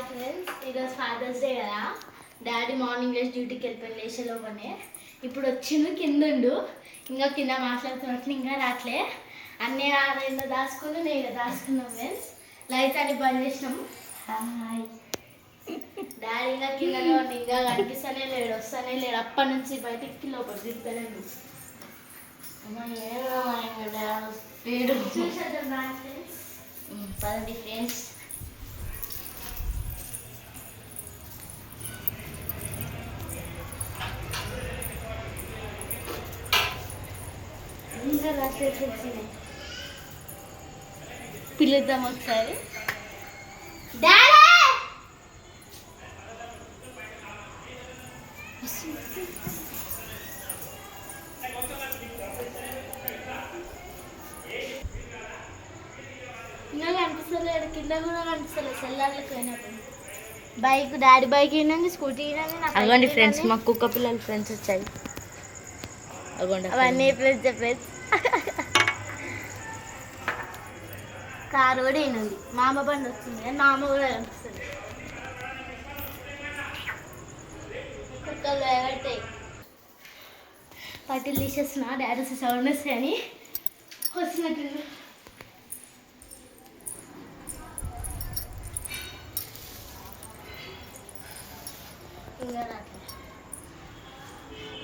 Hi friends, ఈరోజు fathers day కదా. Daddy morning లేచి డ్యూటీకి వెళ్ళిపోయి లేచేలోపనే ఇప్పుడు వచ్చిండు. కిందుండు ఇంకా కింద మాట్లాడుతున్నట్టు ఇంకా రాట్లే. అన్నీ రెండు దాచుకుని నేను దాచుకున్నాం ఫ్రెండ్స్. లైట్స్ అన్ని బంద్ చేసినాం. హాయ్ డాడీ ఇంకా కిందలో ఇంకా కనిపిస్తూనే లేడు, వస్తూనే లేడు. అప్పటి నుంచి బయటికి లోపల తిప్పలేడు. చూసేద్దాం ఫ్రెండ్స్. పదండి ఫ్రెండ్స్. పిలుద్దాం ఒకసారి. ఇంకా కనిపిస్తలేడు, కింద కూడా కనిపిస్తలేదు. సెల్లార్లకు పోయినప్పుడు బైక్ డాడీ బైక్ అయినండి, స్కూటీ అయినండి. అగోండి ఫ్రెండ్స్, మా కుక్క పిల్లల ఫ్రెండ్స్ వచ్చాయి. అవన్నీ ఫ్రెండ్స్ ఫ్రెండ్స్. కారు కూడా అయినండి. మా అమ్మ బండి వస్తుంది, మా అమ్మ కూడా కనిపిస్తుంది. కుక్కలు ఎవరితాయి పట్టిలు తీసేస్తున్నా. డాడీ సౌండ్ వస్తాయని వచ్చినట్టు. ఇంకా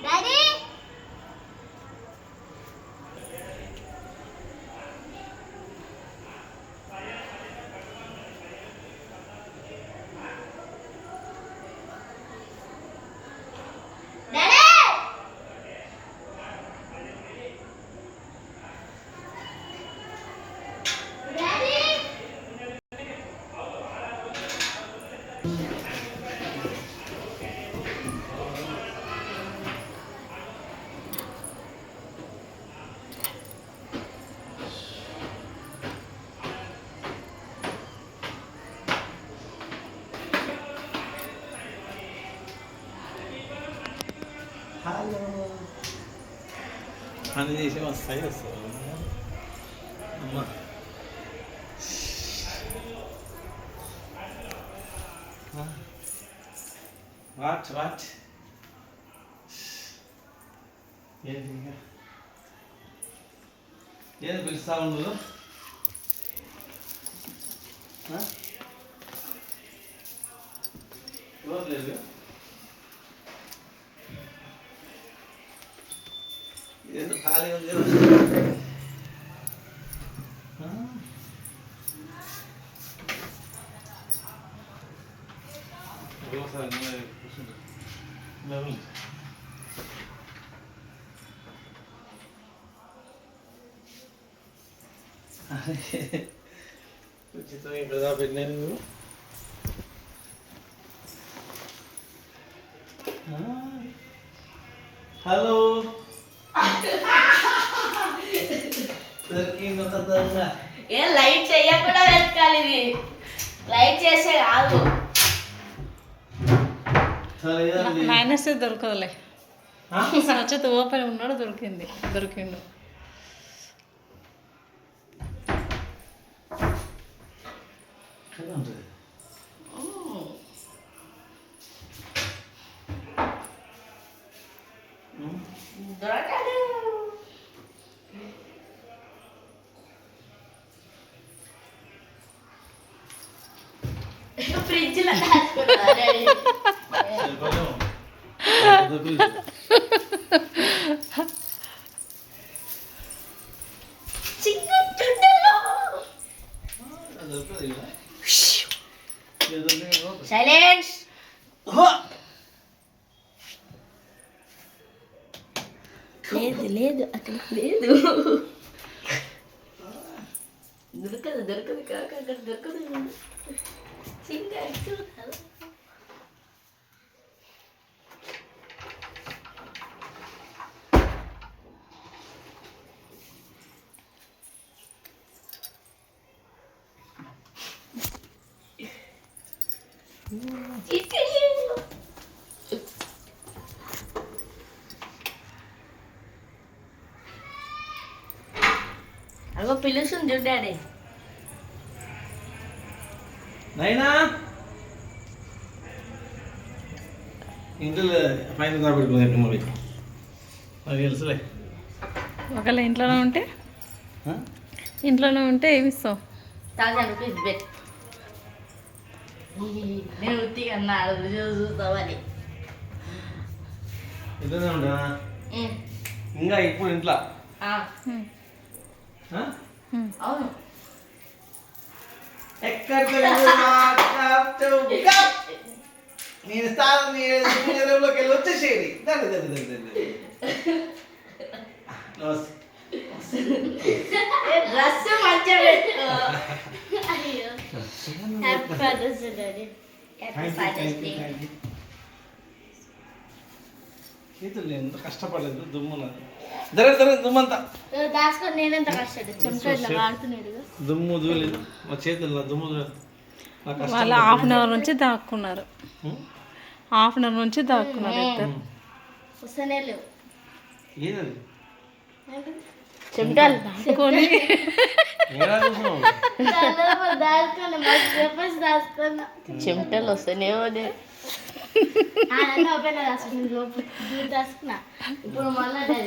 డాడీ హలో పని చేసి వస్తాయి అమ్మా. వాట్ ఏంటి ఇంకా ఏది పిలుస్తా ఉండదు. ఎవరు లేదు. ఏదో ఖాళీ ఉంది. ఉచితం ఇప్పుడు దా పెట్టినాను నువ్వు. హలో ఏ లైట్ చెయ్యకుండా వెతకాలి. ఇది లైట్ చేసే కాదు. మైనస్ దొరకదులే. స్వచ్ఛత ఓపెన్ ఉన్నాడు, దొరికిండు. దొరకదు. ఫ్రిడ్జ్ లో సైలెన్స్. లేదు అక్కడ లేదు. దొరకదు కాక అక్కడ దొరకదు. అగో పిలుస్తుంది డాడీ. నైనా ఇంట్లో పైన దాపెట్టుకుంది మరి నాకు తెలుసులే. ఒకవేళ ఇంట్లోనే ఉంటే ఏమి ఇస్తావు? 1000 రూపీస్ బెట్. నేను ఉత్తిగా అన్నాడు చూస్తామని. ఇంట్లోనే ఉంటానా ఇంకా ఇప్పుడు ఇంట్లో అవును. ఎక్కడ నేను స్థానంలోకి వెళ్ళి వచ్చేసేది. డ్రెస్ మంచిగా పెట్టుకో. అయ్యో happy father's day daddy. Happy father's day. చేతులు ఎంత కష్టపడలేదు దుమ్ము నాది. జరగదు దుమ్మంతా దాచుకొని నేనెంత కష్టపడి చెమట ఇట్లా వాడుతున్నాడు. దుమ్ము దూలేదు మా చేతుల్లో దుమ్ము దూలేదు. వాళ్ళు హాఫ్ అన్ అవర్ నుంచి దాక్కున్నారు. ఇద్దరు. వస్తూనే లేవు ఏదది చెమటలు దాక్కుని దాచుకున్నా చెమటలు వస్తేనే ఓపెన్ దాచుకున్నా ఇప్పుడు మళ్ళీ